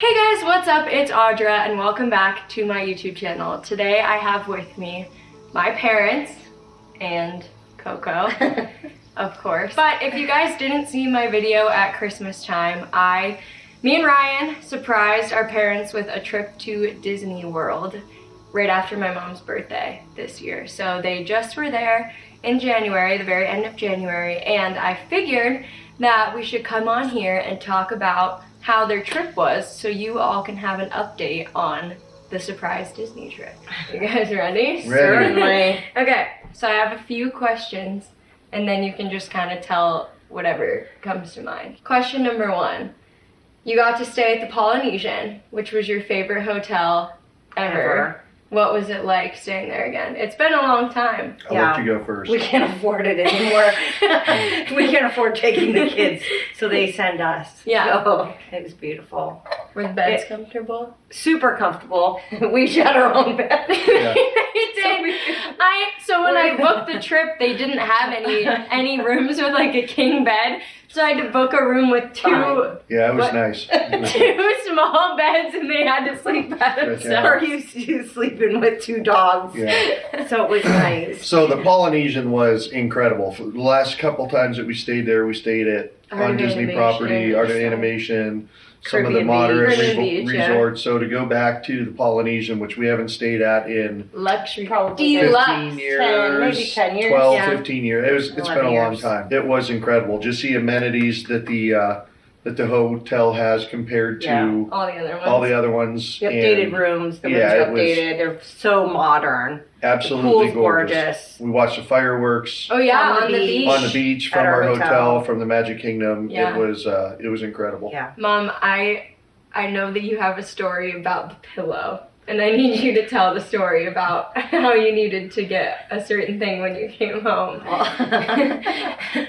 Hey guys, what's up? It's Audra and welcome back to my YouTube channel. Today I have with me my parents and Coco, of course. But if you guys didn't see my video at Christmas time, me and Ryan surprised our parents with a trip to Disney World right after my mom's birthday this year. So they just were there in January, the very end of January, and I figured that we should come on here and talk about how their trip was so you all can have an update on the surprise Disney trip. You guys ready? Certainly. Okay, so I have a few questions and then you can just kind of tell whatever comes to mind. Question number 1. You got to stay at the Polynesian, which was your favorite hotel ever. What was it like staying there again? It's been a long time. I'll let you go first. We can't afford it anymore. We can't afford taking the kids, so they send us. Yeah. So it was beautiful. Were the beds comfortable? Super comfortable. We each had our own bed. They Yeah. did. So when I booked the trip, they didn't have any rooms with like a king bed. So I had to book a room with two Yeah, it was nice. two small beds, and they had to sleep by themselves. We're used to sleeping with 2 dogs. Yeah. So it was nice. So the Polynesian was incredible. For the last couple times that we stayed there, we stayed at Art on of Disney Animation, property, Art of so- Animation, some of the Caribbean moderate Beach. Caribbean Beach, yeah. resorts. So to go back to the Polynesian, which we haven't stayed at in Luxury. Probably 15 15 years, 10, maybe 10 years, 12, yeah. 15 years. It's been 11 a long years. time. It was incredible. Just the amenities that the hotel has compared to Yeah. All the other ones. all the other ones. The updated and rooms, the yeah, rooms it was updated. They're so modern. absolutely The pool's gorgeous. gorgeous. We watched the fireworks. Oh yeah, On on the the beach. beach. On the beach from At our our hotel, hotel. from the Magic Kingdom. Yeah. It was incredible. Yeah. Mom, I know that you have a story about the pillow, and I need you to tell the story about how you needed to get a certain thing when you came home.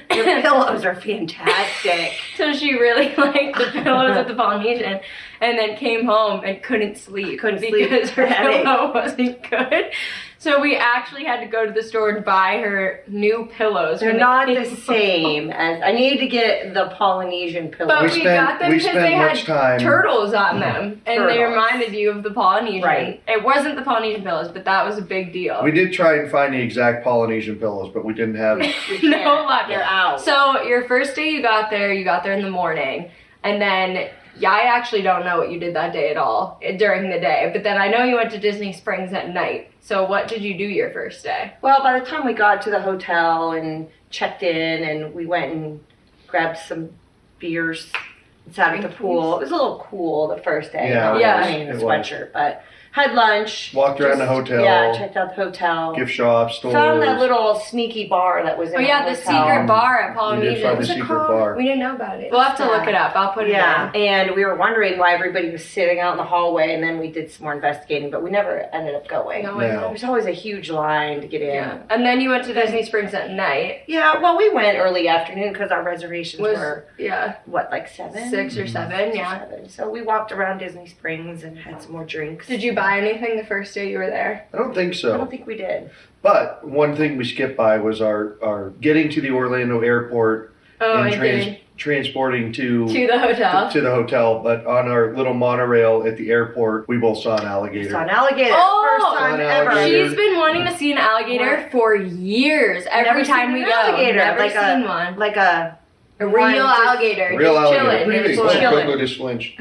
The pillows are fantastic. So she really liked the pillows at the Polynesian, and then came home and couldn't sleep because her Headache. pillow wasn't good. So we actually had to go to the store and buy her new pillows. They're when not they the came home. same as I needed to get the Polynesian pillows. But We we spent- got them we because spent they much had time- turtles on them, and they Turtles. reminded you of the Polynesian. Right. It wasn't the Polynesian pillows, but that was a big deal. We did try and find the exact Polynesian pillows, but we didn't have. No luck. They're out. So your first day you got there in the morning, and then I actually don't know what you did that day at all during the day, but then I know you went to Disney Springs at night. So what did you do your first day? Well, by the time we got to the hotel and checked in, and we went and grabbed some beers and sat at the pool. It was a little cool the first day. Yeah, it I was. mean, a It was. sweatshirt, but had lunch. Walked around the hotel. Yeah, checked out the hotel. Gift shop, stores. Found that little sneaky bar that was in Oh yeah, the hotel. secret bar at We did Polynesian. find the What's it secret called? bar. We didn't know about it. We'll have to look it up. I'll put it Yeah, in. and we were wondering why everybody was sitting out in the hallway, and then we did some more investigating, but we never ended up going. No, No. There was always a huge line to get in. Yeah. And then you went to Disney Springs at night. Yeah, well, we went early afternoon because our reservations were, Yeah, what, like 7? 6 or 7, yeah. 7. So we walked around Disney Springs and had some more drinks. Did you buy anything the first day you were there? I don't think I so. don't think we did. But one thing we skipped by was our getting to the Orlando airport Oh, and I did. transporting to To the hotel. to the hotel. But on our little monorail at the airport, we both saw an alligator. Saw an alligator. Oh! First time Saw an ever. alligator. She's been wanting to see an alligator for years. Every Never time seen we an go. alligator, Never like seen one. Like a A real one just- alligator. Real just alligator. chilling. Pretty big. Just Oh, chilling. Coco just flinched.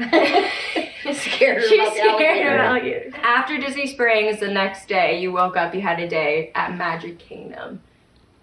scared She's about the scared alligator. of alligators. After Disney Springs, the next day you woke up, you had a day at Magic Kingdom.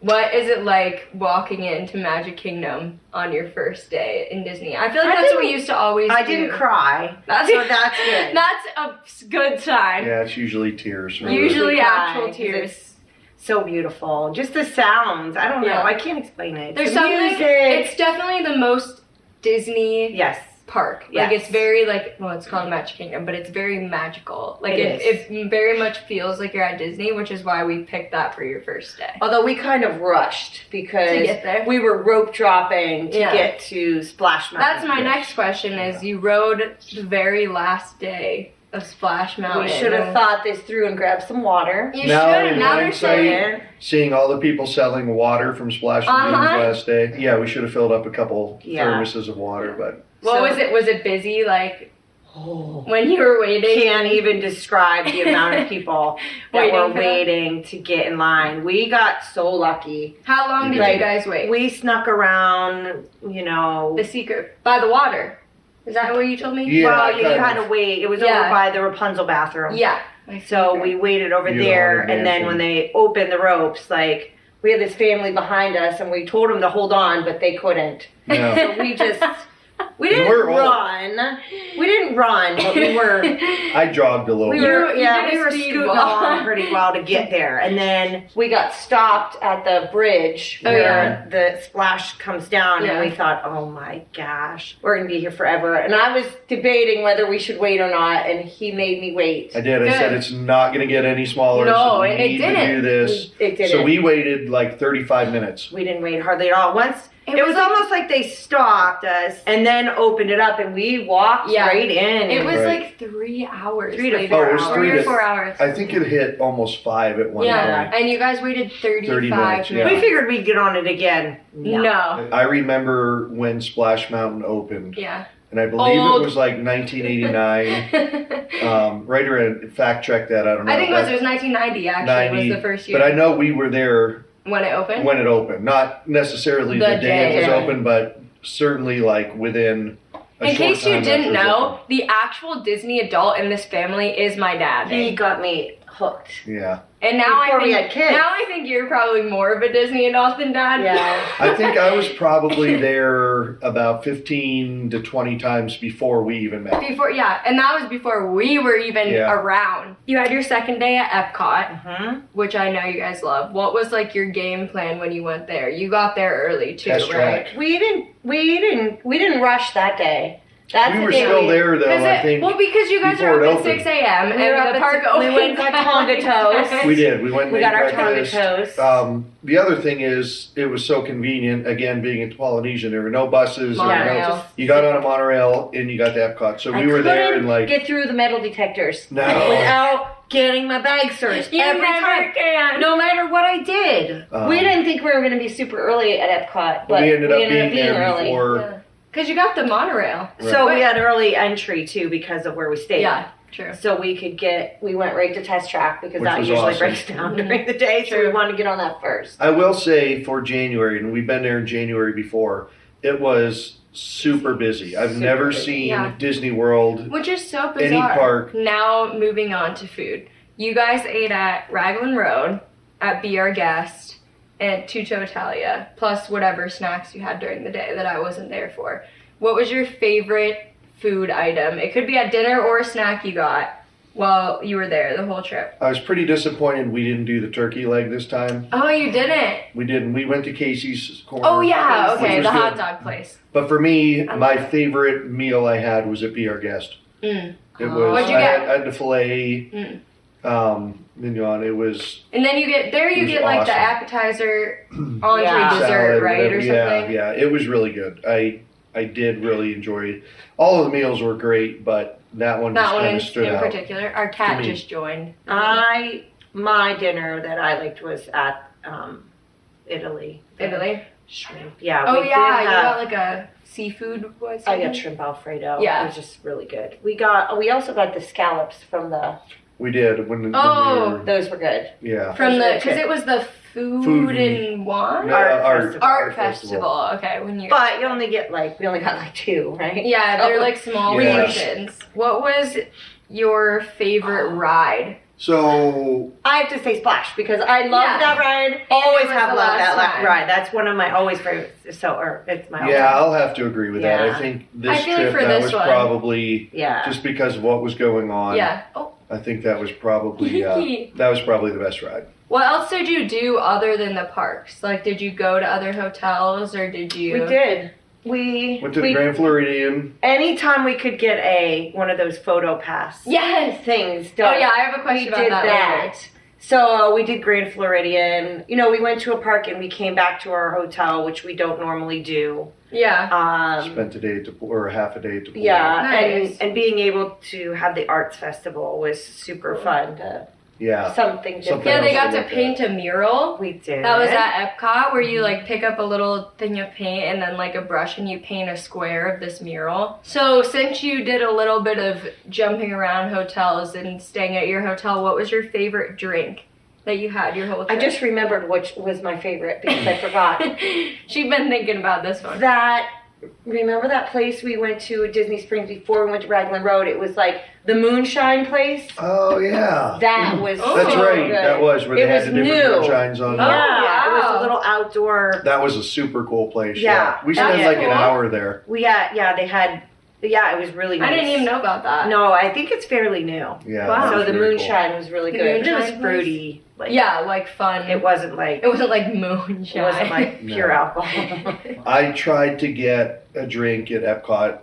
What is it like walking into Magic Kingdom on your first day in Disney? I feel like I that's what we didn't- used to always do. I didn't cry. That's, So that's good. That's a good sign. Yeah, it's usually tears. really. Usually Cry, actual 'cause tears. It's so beautiful. Just the sounds. I don't know. Yeah. I can't explain it. There's The something, music. it's definitely the most Disney Yes. park. Like Yes. it's very it's called Magic Kingdom, but it's very magical. Like It it very much feels like you're at Disney, which is why we picked that for your first day. Although we kind of rushed because To get there? we were rope dropping to Yeah. get to Splash Mountain. That's my next question is you rode the very last day of Splash Mountain. We should have thought this through and grabbed some water. You Now should. in Now they're hindsight- saying Seeing all the people selling water from Splash Lagoons Uh-huh. last day. Yeah, we should have filled up a couple Yeah. thermoses of water, but what So- was it? Was it busy? Like Oh. when you were waiting? Can't even describe the amount of people that Waiting were for that? waiting to get in line. We got so lucky. How long did Like, you guys wait? We snuck around, you know. The secret by the water. Is that what you told me? Yeah, Well, kind you had of. to wait. It was Yeah. over by the Rapunzel bathroom. Yeah. So we waited over You there, haunted and then mansion. when they opened the ropes, like, we had this family behind us, and we told them to hold on, but they couldn't. No. So we just, we didn't We're old. run. We didn't run, but we were, I jogged a little we bit. were, You yeah, did we a were speed scooting walk. along pretty well to get there. And then we got stopped at the bridge Oh, where yeah. the splash comes down, Yeah. and we thought, oh my gosh, we're gonna be here forever. And I was debating whether we should wait or not, and he made me wait. I did. I said Good. it's not going to get any smaller. No, so we and it need didn't. to do this. It didn't. So we waited like 35 minutes. We didn't wait hardly at all. Once It it was was like- almost like they stopped us and then opened it up, and we walked Yeah. right in. It was Right. like 3 hours. 3 to later. 4 Oh, it was hours. 3 3 or to- 4 hours. I think it hit almost 5 at one Yeah, point. and you guys waited 35 minutes, yeah. We figured we'd get on it again. No. I remember when Splash Mountain opened, Yeah. and I believe Old. it was like 1989. Right around, fact check that, I don't know. I think it but was 1990 actually 90, was the first year But I know we were there when it opened. when it opened. Not necessarily The the day it was day. open, but certainly like within a In short case you time after didn't it was know, open. the actual Disney adult in this family is my dad. He got me hooked. Yeah. And now Before I we think had kids. now I think you're probably more of a Disney adult than Dad. Yeah. I think I was probably there about 15 to 20 times before we even met. Before, yeah, and that was before we were even Yeah. around. You had your second day at Epcot, Mhm. which I know you guys love. What was like your game plan when you went there? You got there early too, Test right? track. We didn't rush that day. That's We the were day still there though, I think. Well, because you guys before are it up at opened. 6 a.m. We were and up the at park six- we opened. went and got Tonga toast. We did. We went and We ate got our Tonga breakfast. toast. The other thing is, it was so convenient. Again, being at the Polynesian, there were no buses. There were no, Monorail. you got on a monorail and you got to Epcot. So I we were there couldn't and like, get through the metal detectors No. without getting my bag searched You every never time. can. No matter what I did. We didn't think we were going to be super early at Epcot, but we ended up being there early. before. Yeah. Because you got the monorail. So Right. we had early entry too because of where we stayed. Yeah, true. So we went right to Test Track because Which that was usually awesome. breaks down during the day. So we True. wanted to get on that first. I will say for January, and we've been there in January before, it was super busy. I've Super never busy. seen Yeah. Disney World. Which is so bizarre. Any park. Now moving on to food. You guys ate at Raglan Road, at Be Our Guest, and Tutto Italia, plus whatever snacks you had during the day that I wasn't there for. What was your favorite food item? It could be a dinner or a snack you got while you were there the whole trip. I was pretty disappointed we didn't do the turkey leg this time. Oh, you didn't? We didn't. We went to Casey's Corner. Oh, yeah, which okay, was the hot good. dog place. But for me, I my love it. favorite meal I had was at Be Our Guest. Mm. It Oh. was. What'd you I get? had the filet mignon. It was And then you It was get like the awesome. appetizer, entree, Yeah. dessert, salad, right, whatever. or something? Yeah, it was really good. I did really enjoy it. All of the meals were great, but that one That just one kind in, of stood in out. particular. Our cat me. just joined. My dinner that I liked was at Italy. Italy. Shrimp. Yeah. Oh we yeah, did you have- got like a seafood. What's I got shrimp Alfredo. Yeah. It was just really good. We also got the scallops from the. We did when Oh. we were, Those were good. yeah. from Those the were because good. it was the food, Food and wine No, art festival. Okay, when you But you only get we only got 2, right? yeah, they're like small Yeah. portions. What was your favorite ride? So I have to say Splash because I love Yeah. that ride. it Always was have the loved last that time. ride. That's one of my always favorites. It's my yeah, I'll have to agree with that. Yeah. I think this I feel like trip for that this was one- probably yeah. just because of what was going on. Yeah. Oh, I think that was probably the best ride. what else did you do other than the parks? Like, did you go to other hotels or did you? We did. We Went to the Grand Floridian. anytime we could get one of those PhotoPass Yes. things done. Oh yeah, I have a question we about did that. that. So we did Grand Floridian. We went to a park and we came back to our hotel, which we don't normally do. Later. Yeah. Spent a day at the pool, or half a day at the pool. Yeah, Nice. and being able to have the arts festival was super fun to Yeah. something different. Something Yeah, they got else to look at. paint a mural. We did. That was at Epcot, where you like pick up a little thing of paint and then like a brush and you paint a square of this mural. So since you did a little bit of jumping around hotels and staying at your hotel, what was your favorite drink that you had your whole I trip? just remembered which was my favorite because I forgot. She'd been thinking about this one. Remember that place we went to at Disney Springs before we went to Raglan Road? It was like the moonshine place. Oh yeah. That was That's so right. good. That was where they It had was the different new. moonshines on. Oh, Yeah, it was wow. a little outdoor. That was a super cool place. Yeah. We That spent was like cool. an hour there. They had, it was really nice. I didn't even know about that. No, I think it's fairly new. Yeah. Wow. that So was the very cool. moonshine was really The good. But it was moonshine place? fruity. Like, Yeah, like fun. It wasn't like It wasn't like moonshine. it wasn't like pure No. alcohol. I tried to get a drink at Epcot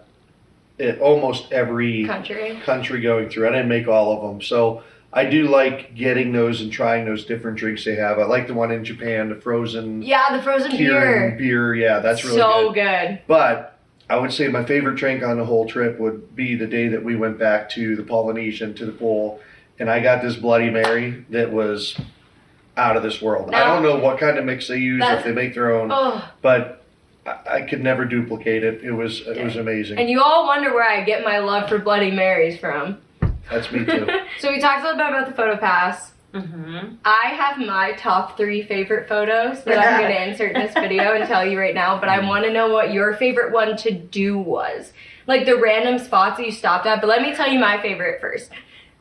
at almost every country. going through. I didn't make all of them, so I do like getting those and trying those different drinks they have. I like the one in Japan, the frozen Yeah, the frozen Kirin beer. beer. Yeah, that's really so good. good. But I would say my favorite drink on the whole trip would be the day that we went back to the Polynesian, to the pool, and I got this Bloody Mary that was out of this world. I Now- don't know what kind of mix they use, That's- if they make their own, Oh, but I could never duplicate it. It was amazing. and you all wonder where I get my love for Bloody Marys from. That's me too. So we talked a little bit about the PhotoPass. Mm-hmm. I have my top 3 favorite photos that I'm going to insert in this video and tell you right now, but I want to know what your favorite one to do was. Like the random spots that you stopped at, but let me tell you my favorite first.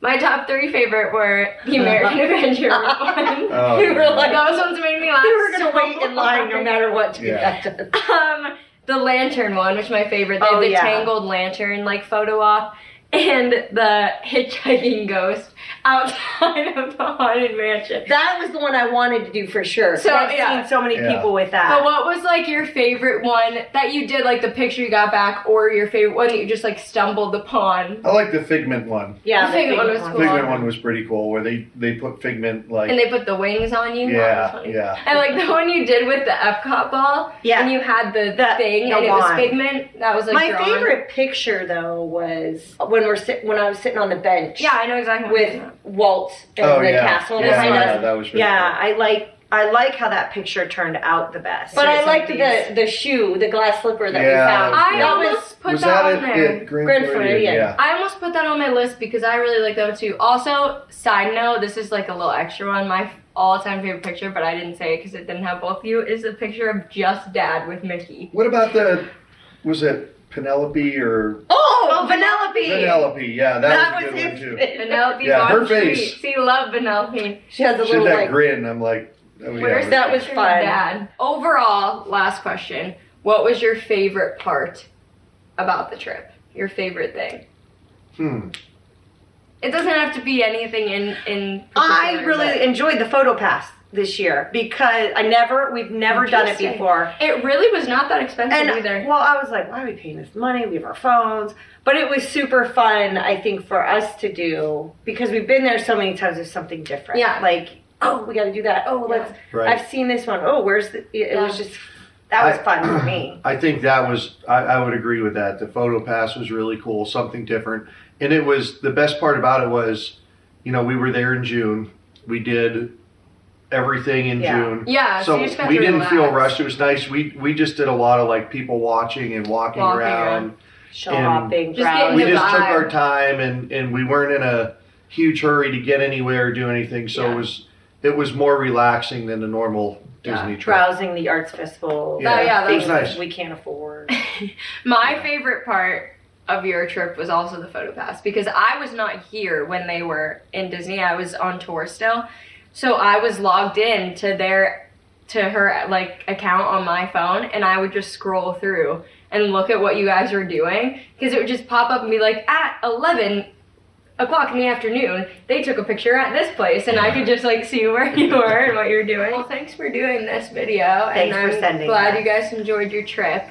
My top 3 favorite were the American Adventure one. Oh, We were like, Those ones made me laugh. we were gonna so wait in line no hard. matter what to Yeah. get that done. The lantern one, which is my favorite. They Oh, have the yeah. tangled lantern like photo op, and the hitchhiking ghost outside of the haunted mansion. That was the one I wanted to do for sure. So, I've yeah. seen so many Yeah. people with that. But what was like your favorite one that you did, like the picture you got back, or your favorite one that you just like stumbled upon? I like the Figment one. Yeah, The Figment one was cool. Figment one was pretty cool, where they put Figment like And they put the wings on you. That was yeah, funny. yeah. And like the one you did with the Epcot ball, Yeah. and you had the thing, the and it was wand. Figment. That was like My drawn. favorite picture though was when I was sitting on the bench. Yeah, I know exactly what With you're talking Walt and Oh the yeah. castle Yeah, behind yeah, us. that was really Yeah, I like how that picture turned out the best. But I Some liked of these. the shoe, the glass slipper that we Yeah. found. I that almost put was that that on there. at Grand Grand Floridian? Floridian. Yeah. I almost put that on my list because I really like that one too. Also, side note, this is like a little extra one. My all-time favorite picture, but I didn't say it because it didn't have both of you, is a picture of just Dad with Mickey. What about was it Penelope or Oh, Penelope! Penelope? Yeah, that was a good his one too. Penelope Yeah, her Von face. Treat. See, love Penelope. She has a She had little that like grin. I'm like, oh, yeah, Where's that was picture of fun. Dad? Overall, last question. What was your favorite part about the trip? Your favorite thing? It doesn't have to be anything in I particular, really but enjoyed the PhotoPass this year because we've never done it Interesting. before. it really was not that expensive And either. well, I was like, why are we paying this money? We have our phones. But it was super fun, I think, for us to do because we've been there so many times with something different. Yeah. Like, oh, we got to do that. Oh, Yeah. let's. Right. I've seen this one. Oh, where's the? It was just that was fun for me. I think that was, I would agree with that. The PhotoPass was really cool, something different. And it was, the best part about it was, we were there in June. We did everything in Yeah. June. Yeah, so you So just got we to didn't feel relax. rushed. It was nice. We just did a lot of like people watching and walking around. Shopping, Just getting We the just took vibe. our time and we weren't in a huge hurry to get anywhere or do anything. So Yeah. it was more relaxing than a normal Disney trip. browsing the arts festival. Yeah, that things was nice. we can't afford. My favorite part of your trip was also the PhotoPass because I was not here when they were in Disney. I was on tour still. So I was logged in to her like account on my phone and I would just scroll through and look at what you guys were doing because it would just pop up and be like at 11 o'clock in the afternoon they took a picture at this place and I could just like see where you were and what you're doing. Well, thanks for doing this video. Thanks and for I'm sending glad that. you guys enjoyed your trip.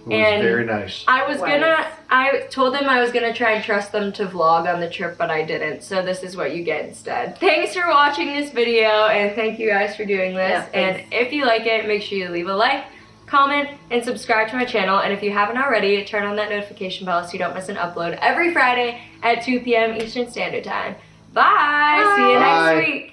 It was And very nice. I told them I was gonna try and trust them to vlog on the trip, but I didn't. So this is what you get instead. Thanks for watching this video, and thank you guys for doing this. Yeah, and thanks. if you like it, make sure you leave a like, comment, and subscribe to my channel. And if you haven't already, turn on that notification bell so you don't miss an upload every Friday at 2 p.m. Eastern Standard Time. Bye. See you Bye. next week.